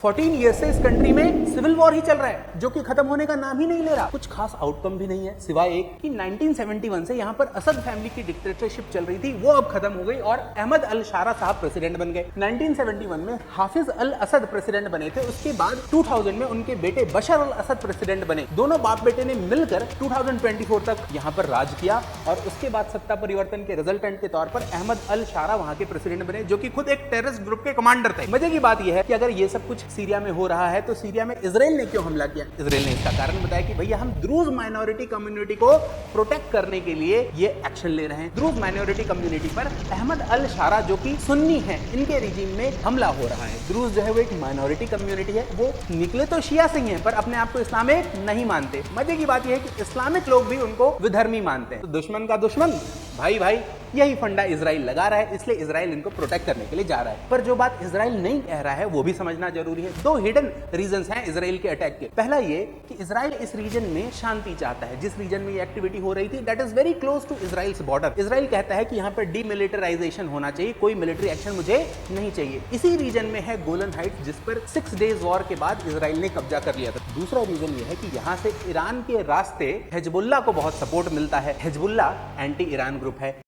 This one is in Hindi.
14 ईयर से इस कंट्री में सिविल वॉर ही चल रहा है जो कि खत्म होने का नाम ही नहीं ले रहा। कुछ खास आउटकम भी नहीं है सिवाय एक कि 1971 से यहाँ पर असद फैमिली की डिक्टेटरशिप चल रही थी, वो अब खत्म हो गई और अहमद अल शारा साहब प्रेसिडेंट बन गए। 1971 में हाफिज अल असद प्रेसिडेंट बने थे, उसके बाद 2000 में उनके बेटे बशर अल असद प्रेसिडेंट बने। दोनों बाप बेटे ने मिलकर 2024 तक यहाँ पर राज किया और उसके बाद सत्ता परिवर्तन के रिजल्टेंट के तौर पर अहमद अल शारा वहां के प्रेसिडेंट बने, जो कि खुद एक टेररिस्ट ग्रुप के कमांडर थे। मजे की बात यह है कि अगर ये सब कुछ सीरिया में हो रहा है तो सीरिया में इजराइल ने क्यों हमला किया? इजराइल ने इसका कारण बताया कि भैया हम द्रूज माइनॉरिटी कम्युनिटी को प्रोटेक्ट करने के लिए ये एक्शन ले रहे हैं। द्रूज माइनॉरिटी कम्युनिटी पर अहमद अल शारा जो कि सुन्नी है, इनके रिजीम में हमला हो रहा है। द्रूज जो है वो एक माइनॉरिटी कम्युनिटी है, वो निकले तो शिया से ही हैं पर अपने आप को इस्लामिक नहीं मानते। मजे की बात यह है कि इस्लामिक लोग भी उनको विधर्मी मानते हैं। तो दुश्मन का दुश्मन भाई भाई, यही फंडा इजराइल लगा रहा है, इसलिए इजराइल इनको प्रोटेक्ट करने के लिए जा रहा है। पर जो बात इजराइल नहीं कह रहा है वो भी समझना जरूरी है। दो हिडन रीजंस हैं इजराइल के अटैक के। पहला ये कि इजराइल इस रीजन में शांति चाहता है। जिस रीजन में ये एक्टिविटी हो रही थी that is very close to Israel's border. Israel कहता है कि यहाँ पर डीमिलिटराइजेशन होना चाहिए, कोई मिलिट्री एक्शन मुझे नहीं चाहिए। इसी रीजन में है गोलन हाइट्स, जिस पर 6 डेज वॉर के बाद इजराइल ने कब्जा कर लिया था। दूसरा रीजन ये है कि यहाँ से ईरान के रास्ते हिजबुल्लाह को बहुत सपोर्ट मिलता है। हिजबुल्लाह एंटी ईरान ग्रुप है।